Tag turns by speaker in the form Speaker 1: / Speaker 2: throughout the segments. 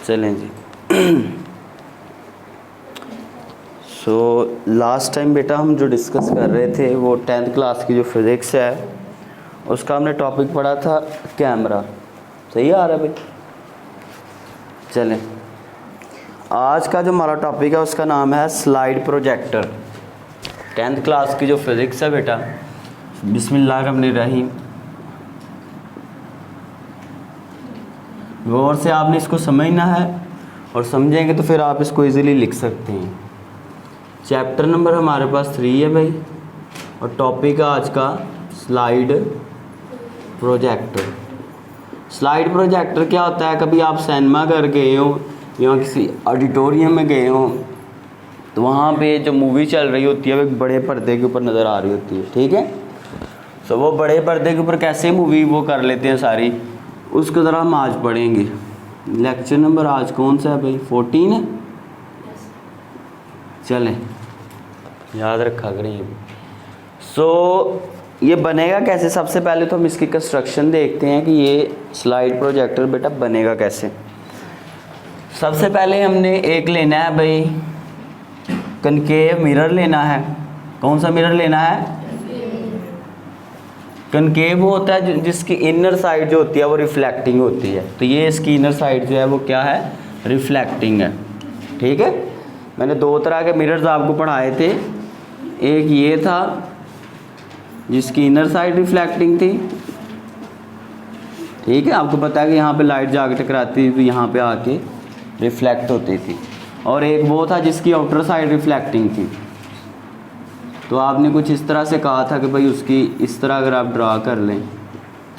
Speaker 1: चलें जी। So last time बेटा हम जो डिस्कस कर रहे थे वो 10th क्लास की जो फिज़िक्स है उसका हमने टॉपिक पढ़ा था कैमरा। सही आ रहा है भाई? चलें, आज का जो हमारा टॉपिक है उसका नाम है स्लाइड प्रोजेक्टर। 10th क्लास की जो फिज़िक्स है बेटा, बिस्मिल्लाहिर्रहमानिर्रहीम, गौर से आपने इसको समझना है और समझेंगे तो फिर आप इसको इजीली लिख सकते हैं। चैप्टर नंबर हमारे पास 3 है भाई और टॉपिक है आज का स्लाइड प्रोजेक्टर। स्लाइड प्रोजेक्टर क्या होता है? कभी आप सिनेमा घर गए हो या किसी ऑडिटोरियम में गए हो तो वहाँ पे जो मूवी चल रही होती है वो एक बड़े पर्दे के ऊपर नज़र आ रही होती है, ठीक है। तो वो बड़े पर्दे के ऊपर कैसे मूवी वो कर लेते हैं सारी, उसको ज़रा हम आज पढ़ेंगे। लेक्चर नंबर आज कौन सा है भाई? 14 है। चलें, याद रखा करें। ये बनेगा कैसे? सबसे पहले तो हम इसकी कंस्ट्रक्शन देखते हैं कि ये स्लाइड प्रोजेक्टर बेटा बनेगा कैसे। सबसे पहले हमने एक लेना है भाई कनकेव मिरर लेना है। कौन सा मिरर लेना है? कनकेव वो होता है जिसकी इनर साइड जो होती है वो रिफ्लेक्टिंग होती है। तो ये इसकी इनर साइड जो है वो क्या है? रिफ्लेक्टिंग है, ठीक है। मैंने 2 तरह के मिरर्स आपको पढ़ाए थे। एक ये था जिसकी इनर साइड रिफ्लेक्टिंग थी, ठीक है। आपको पता है कि यहाँ पे लाइट जाके टकराती थी तो यहाँ पे आके रिफ्लेक्ट होती थी। और एक वो था जिसकी आउटर साइड रिफ्लेक्टिंग थी। तो आपने कुछ इस तरह से कहा था कि भाई उसकी इस तरह अगर आप ड्रा कर लें।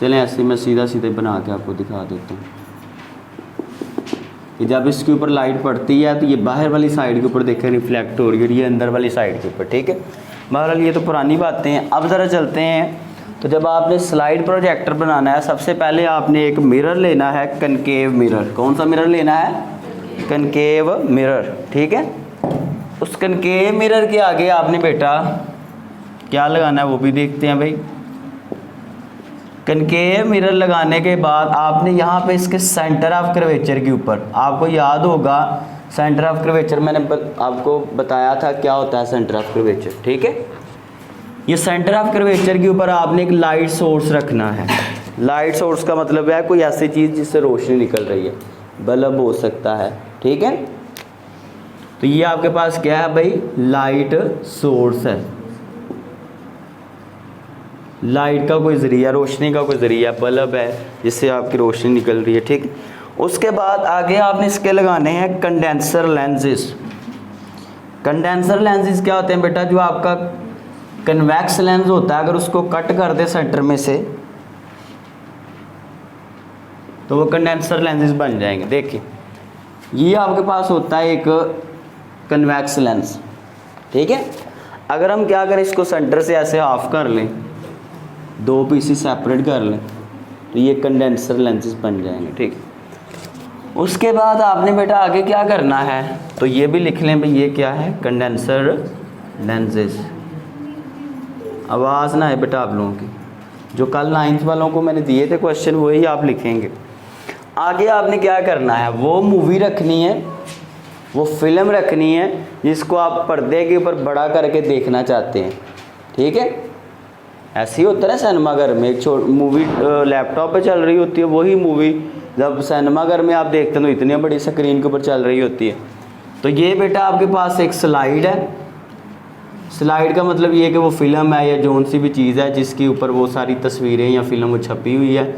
Speaker 1: चलें ऐसे मैं सीधा सीधे बना के आपको दिखा देता हूँ कि जब इसके ऊपर लाइट पड़ती है तो ये बाहर वाली साइड के ऊपर देखें रिफ्लेक्ट हो रही है और ये अंदर वाली साइड के ऊपर, ठीक है। बहरहाल ये तो पुरानी बातें हैं। अब ज़रा चलते हैं। तो जब आपने स्लाइड प्रोजेक्टर बनाना है सबसे पहले आपने एक मिरर लेना है, कनकेव मिरर। कौन सा मिरर लेना है? कनकेव मिरर, ठीक है। उस कनकेव मिरर के आगे आपने बेटा क्या लगाना है वो भी देखते हैं भाई। कनकेव मिरर लगाने के बाद आपने यहाँ पे इसके सेंटर ऑफ कर्वेचर के ऊपर, आपको याद होगा सेंटर ऑफ कर्वेचर मैंने आपको बताया था क्या होता है सेंटर ऑफ कर्वेचर, ठीक है। ये सेंटर ऑफ कर्वेचर के ऊपर आपने एक लाइट सोर्स रखना है। लाइट सोर्स का मतलब है कोई ऐसी चीज़ जिससे रोशनी निकल रही है, बल्ब हो सकता है, ठीक है। तो ये आपके पास क्या है भाई? लाइट सोर्स है। लाइट का कोई ज़रिया, रोशनी का कोई ज़रिया, बल्ब है जिससे आपकी रोशनी निकल रही है, ठीक। उसके बाद आगे आपने इसके लगाने हैं कंडेंसर लेंसेज। कंडेंसर लेंसेज क्या होते हैं बेटा? जो आपका कन्वेक्स लेंस होता है अगर उसको कट कर दे सेंटर में से तो वो कंडेंसर लेंसेज बन जाएंगे। देखिए ये आपके पास होता है एक कन्वेक्स लेंस, ठीक है। अगर हम क्या करें, इसको सेंटर से ऐसे ऑफ कर लें, 2 पीसेस सेपरेट कर लें तो ये कंडेंसर लेंसेज बन जाएंगे, ठीक। उसके बाद आपने बेटा आगे क्या करना है तो ये भी लिख लें भाई, ये क्या है? Condenser lenses. आवाज़ ना है बेटा आप लोगों की। जो कल 9th वालों को मैंने दिए थे क्वेश्चन वही आप लिखेंगे। आगे आपने क्या करना है, वो मूवी रखनी है, वो फिल्म रखनी है जिसको आप पर्दे के ऊपर बड़ा करके देखना चाहते हैं, ठीक है। ऐसे ही होता है ना सिनेमा घर में, एक मूवी लैपटॉप पे चल रही होती है, वही मूवी जब सिनेमा घर में आप देखते हैं तो इतनी बड़ी स्क्रीन के ऊपर चल रही होती है। तो ये बेटा आपके पास एक स्लाइड है। स्लाइड का मतलब ये है कि वो फिल्म है या जौन सी भी चीज़ है जिसके ऊपर वो सारी तस्वीरें या फिल्म वो छपी हुई है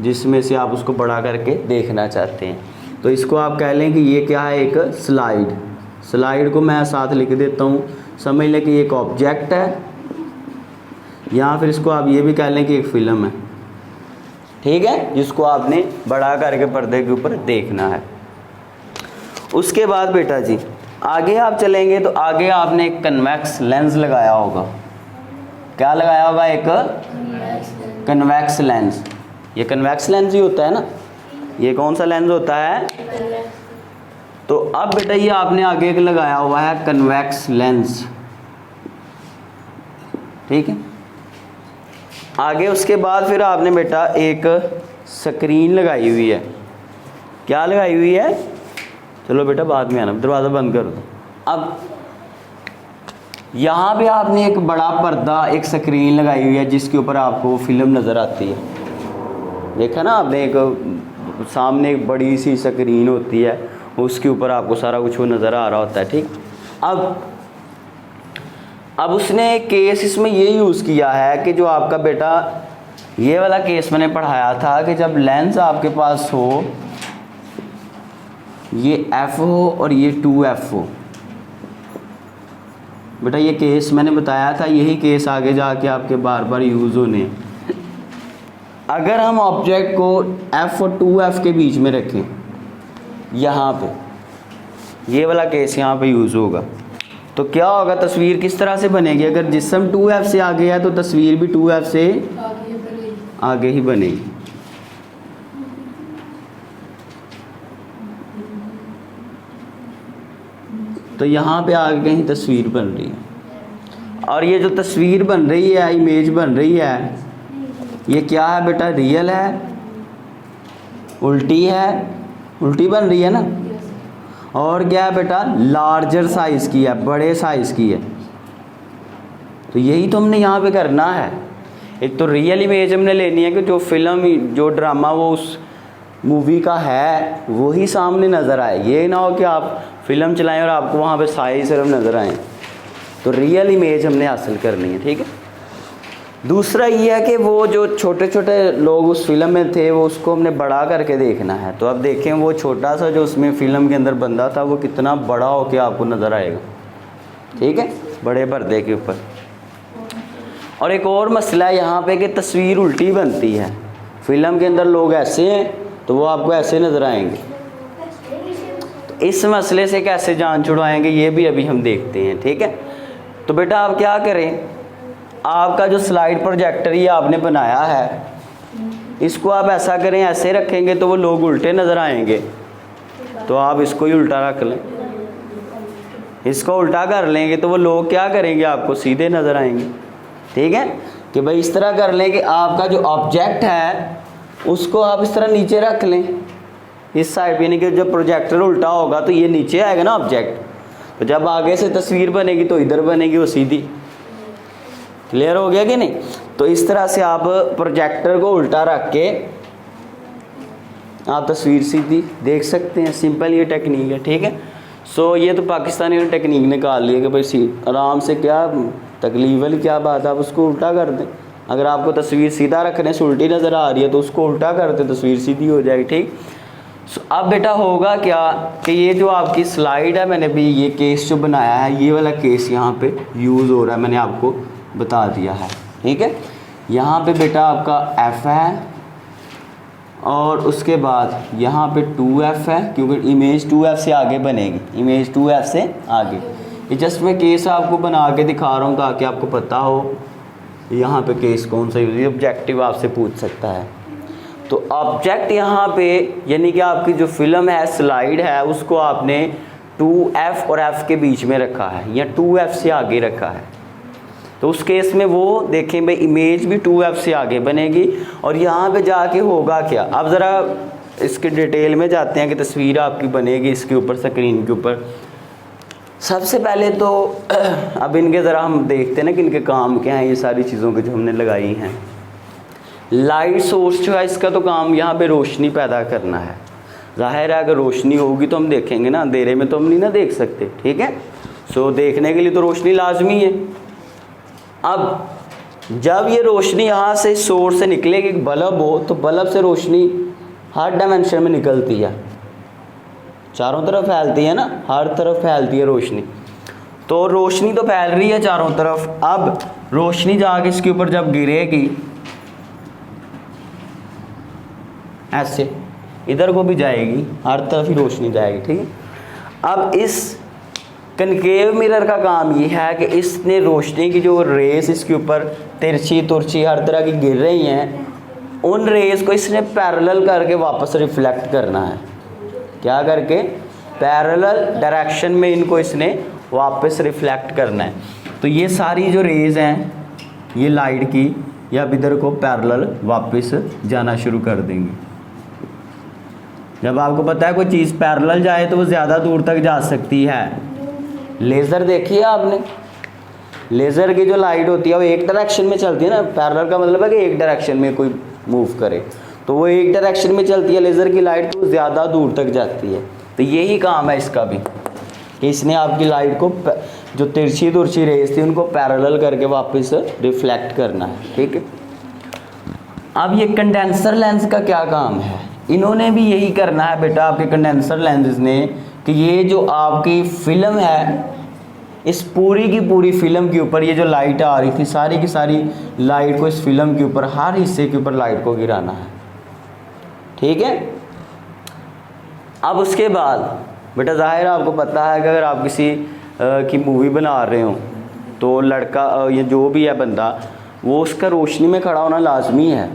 Speaker 1: जिसमें से आप उसको बड़ा करके देखना चाहते हैं। तो इसको आप कह लें कि ये क्या है? एक स्लाइड। स्लाइड को मैं साथ लिख देता हूँ, समझ लें कि ये एक ऑब्जेक्ट है, या फिर इसको आप ये भी कह लें कि एक फ़िल्म है, ठीक है, जिसको आपने बड़ा करके पर्दे के ऊपर देखना है। उसके बाद बेटा जी आगे आप चलेंगे तो आगे आपने एक कन्वेक्स लेंस लगाया होगा। क्या लगाया होगा? एक कन्वेक्स लेंस। ये कन्वेक्स लेंस ही होता है ना। ये कौन सा लेंस होता है? तो अब बेटा ये आपने आगे एक लगाया हुआ है कन्वेक्स लेंस, ठीक है। आगे उसके बाद फिर आपने बेटा एक स्क्रीन लगाई हुई है। क्या लगाई हुई है? चलो बेटा बाद में आना, दरवाज़ा बंद कर दो। अब यहाँ पे आपने एक बड़ा पर्दा, एक स्क्रीन लगाई हुई है जिसके ऊपर आपको फिल्म नज़र आती है। देखा ना आपने, एक सामने एक बड़ी सी स्क्रीन होती है, उसके ऊपर आपको सारा कुछ वो नज़र आ रहा होता है, ठीक। अब उसने केस इसमें ये यूज़ किया है कि जो आपका बेटा, ये वाला केस मैंने पढ़ाया था कि जब लेंस आपके पास हो, ये f हो और ये 2f हो। बेटा ये केस मैंने बताया था, यही केस आगे जाके आपके बार बार यूज़ होने हैं। अगर हम ऑब्जेक्ट को f और 2f के बीच में रखें, यहाँ पे ये वाला केस यहाँ पे यूज़ होगा, तो क्या होगा, तस्वीर किस तरह से बनेगी। अगर जिस्म 2f से आगे है तो तस्वीर भी 2f से आगे ही बनेगी। तो यहाँ पे आगे कहीं तस्वीर बन रही है, और ये जो तस्वीर बन रही है, इमेज बन रही है, ये क्या है बेटा, रियल है, उल्टी है, उल्टी बन रही है ना, और क्या है बेटा, लार्जर साइज़ की है, बड़े साइज़ की है। तो यही तो हमने यहाँ पे करना है। एक तो रियल इमेज हमने लेनी है कि जो फिल्म, जो ड्रामा वो उस मूवी का है वही सामने नज़र आए। ये ना हो कि आप फिल्म चलाएं और आपको वहाँ पे साइज सिर्फ नज़र आए। तो रियल इमेज हमने हासिल करनी है, ठीक है। दूसरा ये है कि वो जो छोटे छोटे लोग उस फिल्म में थे, वो उसको हमने बड़ा करके देखना है। तो अब देखें वो छोटा सा जो उसमें फ़िल्म के अंदर बंदा था, वो कितना बड़ा हो के आपको नज़र आएगा, ठीक है, बड़े पर्दे के ऊपर। और एक और मसला है यहाँ पे कि तस्वीर उल्टी बनती है। फिल्म के अंदर लोग ऐसे हैं तो वो आपको ऐसे नज़र आएंगे। तो इस मसले से कैसे जान छुड़वाएंगे, ये भी अभी हम देखते हैं, ठीक है। तो बेटा आप क्या करें, आपका जो स्लाइड प्रोजेक्टर ये आपने बनाया है, इसको आप ऐसा करें, ऐसे रखेंगे तो वो लोग उल्टे नज़र आएंगे। तो आप इसको ही उल्टा रख लें, इसको उल्टा कर लेंगे तो वो लोग क्या करेंगे, आपको सीधे नज़र आएंगे, ठीक है। कि भाई इस तरह कर लें कि आपका जो ऑब्जेक्ट है उसको आप इस तरह नीचे रख लें, इस साइड, यानी कि जब प्रोजेक्टर उल्टा होगा तो ये नीचे आएगा ना ऑब्जेक्ट, तो जब आगे से तस्वीर बनेगी तो इधर बनेगी वो सीधी। क्लियर हो गया कि नहीं। तो इस तरह से आप प्रोजेक्टर को उल्टा रख के आप तस्वीर सीधी देख सकते हैं। सिंपल ये टेक्निक है, ठीक है। सो ये तो पाकिस्तानी ने टेक्निक निकाल ली है कि भाई आराम से, क्या तकलीफ वाली क्या बात है, आप उसको उल्टा कर दें। अगर आपको तस्वीर सीधा रखने से उल्टी नज़र आ रही है तो उसको उल्टा कर दें, तस्वीर सीधी हो जाएगी, ठीक। सो अब बेटा होगा क्या कि ये जो आपकी स्लाइड है, मैंने भी ये केस जो बनाया है, ये वाला केस यहाँ पे यूज़ हो रहा है, मैंने आपको बता दिया है, ठीक है। यहाँ पे बेटा आपका f है और उसके बाद यहाँ पे 2f है, क्योंकि इमेज 2f से आगे बनेगी, इमेज 2f से आगे। ये जस्ट मैं केस आपको बना के दिखा रहा हूँ ताकि आपको पता हो यहाँ पे केस कौन सा यूज़, ऑब्जेक्टिव आपसे पूछ सकता है। तो ऑब्जेक्ट यहाँ पे यानी कि आपकी जो फिल्म है, स्लाइड है, उसको आपने 2f और f के बीच में रखा है या 2f से आगे रखा है। तो उस केस में वो देखें भाई इमेज भी 2f से आगे बनेगी। और यहाँ पे जाके होगा क्या, अब ज़रा इसके डिटेल में जाते हैं कि तस्वीर आपकी बनेगी इसके ऊपर, स्क्रीन के ऊपर। सबसे पहले तो अब इनके ज़रा हम देखते हैं ना कि इनके काम क्या हैं, ये सारी चीज़ों की जो हमने लगाई हैं। लाइट सोर्स जो है, इसका तो काम यहाँ पे रोशनी पैदा करना है। ज़ाहिर है अगर रोशनी होगी तो हम देखेंगे ना, अंधेरे में तो हम नहीं ना देख सकते, ठीक है। सो देखने के लिए तो रोशनी लाजमी है। अब जब ये रोशनी यहाँ से सोर्स से निकलेगी, बल्ब हो तो बल्ब से रोशनी हर डायमेंशन में निकलती है, चारों तरफ फैलती है ना, हर तरफ फैलती है रोशनी। तो रोशनी तो फैल रही है चारों तरफ। अब रोशनी जाके इसके ऊपर जब गिरेगी, ऐसे इधर को भी जाएगी, हर तरफ ही रोशनी जाएगी, ठीक है। अब इस कनकेव मिरर का काम ये है कि इसने रोशनी की जो रेस इसके ऊपर तिरछी तुरछी हर तरह की गिर रही हैं, उन रेस को इसने पैरेलल करके वापस रिफ्लेक्ट करना है। क्या करके, पैरेलल डायरेक्शन में इनको इसने वापस रिफ्लेक्ट करना है। तो ये सारी जो रेज़ हैं ये लाइट की, या इधर को पैरेलल वापस जाना शुरू कर देंगी। जब आपको पता है कोई चीज़ पैरेलल जाए तो वो ज़्यादा दूर तक जा सकती है। लेज़र देखिए आपने, लेज़र की जो लाइट होती है वो एक डायरेक्शन में चलती है ना, पैरेलल का मतलब है कि एक डायरेक्शन में कोई मूव करे, तो वो एक डायरेक्शन में चलती है लेज़र की लाइट, तो ज़्यादा दूर तक जाती है। तो यही काम है इसका भी कि इसने आपकी लाइट को जो तिरछी तुरछी रेस थी उनको पैरेलल करके वापस रिफ्लेक्ट करना है। ठीक है, अब ये कंडेंसर लेंस का क्या काम है, इन्होंने भी यही करना है बेटा आपके कंडेंसर लेंसेज ने, कि ये जो आपकी फिल्म है इस पूरी की पूरी फिल्म के ऊपर ये जो लाइट आ रही थी सारी की सारी लाइट को इस फिल्म के ऊपर हर हिस्से के ऊपर लाइट को गिराना है। ठीक है, अब उसके बाद बेटा ज़ाहिर आपको पता है कि अगर आप किसी की मूवी बना रहे हो तो लड़का ये जो भी है बंदा वो उसका रोशनी में खड़ा होना लाजमी है।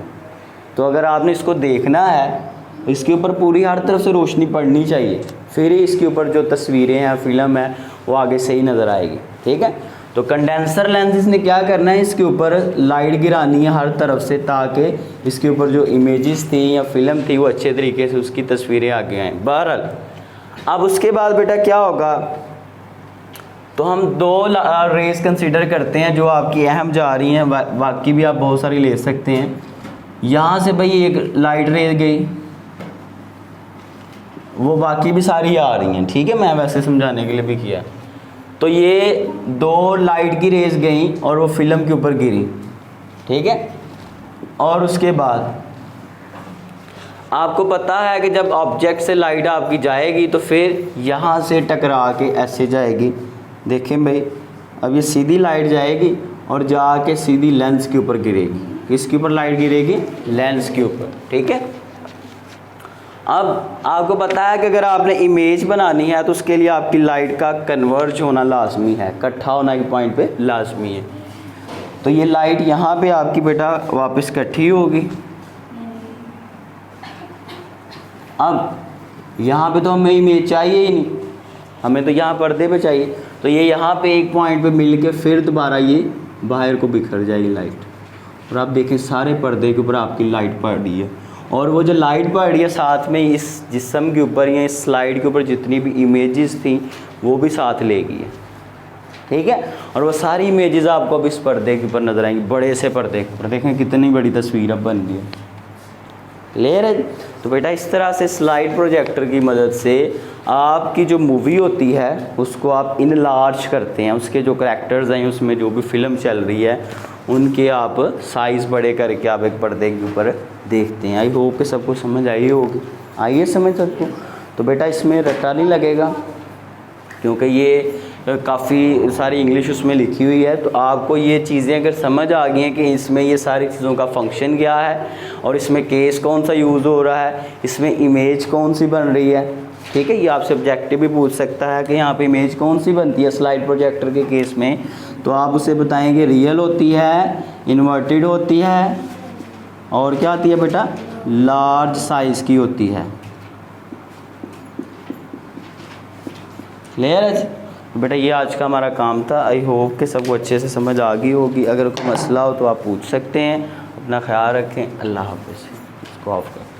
Speaker 1: तो अगर आपने इसको देखना है इसके ऊपर पूरी हर तरफ से रोशनी पड़नी चाहिए, फिर ही इसके ऊपर जो तस्वीरें हैं फिल्म है वो आगे सही नज़र आएगी। ठीक है, तो कंडेंसर लेंसेज ने क्या करना है, इसके ऊपर लाइट गिरानी है हर तरफ से ताकि इसके ऊपर जो इमेजेस थी या फिल्म थी वो अच्छे तरीके से उसकी तस्वीरें आगे आएँ। बहरहाल अब उसके बाद बेटा क्या होगा, तो हम दो रेस कंसीडर करते हैं जो आपकी अहम जा रही हैं, बाकी भी आप बहुत सारी ले सकते हैं। यहाँ से भाई एक लाइट रे गई, वो बाकी भी सारी आ रही हैं। ठीक है, मैं वैसे समझाने के लिए भी किया। तो ये दो लाइट की रेस गई और वो फिल्म के ऊपर गिरी। ठीक है, और उसके बाद आपको पता है कि जब ऑब्जेक्ट से लाइट आपकी जाएगी तो फिर यहाँ से टकरा के ऐसे जाएगी। देखें भाई, अब ये सीधी लाइट जाएगी और जाके सीधी लेंस के ऊपर गिरेगी। किसके ऊपर लाइट गिरेगी? लेंस के ऊपर। ठीक है, अब आपको पता है कि अगर आपने इमेज बनानी है तो उसके लिए आपकी लाइट का कन्वर्ज होना लाजमी है, इकट्ठा होना एक पॉइंट पे लाजमी है। तो ये लाइट यहाँ पे आपकी बेटा वापस इकट्ठी होगी। अब यहाँ पे तो हमें इमेज चाहिए ही नहीं, हमें तो यहाँ पर्दे पे चाहिए। तो ये यहाँ पे एक पॉइंट पे मिल के फिर दोबारा ये बाहर को बिखर जाएगी लाइट, और आप देखें सारे पर्दे के ऊपर आपकी लाइट पड़ रही है। और वो जो लाइट पड़ रही है साथ में इस जिस्म के ऊपर या इस स्लाइड के ऊपर जितनी भी इमेजेस थी वो भी साथ लेगी है। ठीक है, और वो सारी इमेजेस आपको अब इस पर्दे के ऊपर नज़र आएंगी, बड़े से पर्दे के ऊपर। देखें कितनी बड़ी तस्वीर अब बन गई है, क्लियर है। तो बेटा इस तरह से स्लाइड प्रोजेक्टर की मदद से आपकी जो मूवी होती है उसको आप इनलार्ज करते हैं, उसके जो करैक्टर्स हैं उसमें जो भी फिल्म चल रही है उनके आप साइज़ बड़े करके आप एक पर्दे के ऊपर देखते हैं। आई होप कि सबको समझ आई होगी, आइए समझ सबको। तो बेटा इसमें रट्टा नहीं लगेगा क्योंकि ये काफ़ी सारी इंग्लिश उसमें लिखी हुई है। तो आपको ये चीज़ें अगर समझ आ गई हैं कि इसमें ये सारी चीज़ों का फंक्शन क्या है और इसमें केस कौन सा यूज़ हो रहा है, इसमें इमेज कौन सी बन रही है। ठीक है, ये आपसे ऑब्जेक्टिव भी पूछ सकता है कि यहाँ पे इमेज कौन सी बनती है स्लाइड प्रोजेक्टर के केस में, तो आप उसे बताएंगे रियल होती है, इन्वर्टेड होती है, और क्या आती है बेटा लार्ज साइज़ की होती है। क्लियर है? बेटा ये आज का हमारा काम था। आई होप कि सबको अच्छे से समझ आ गई होगी। अगर कोई मसला हो तो आप पूछ सकते हैं। अपना ख्याल रखें। अल्लाह हाफ़िज़। इसको ऑफ कर।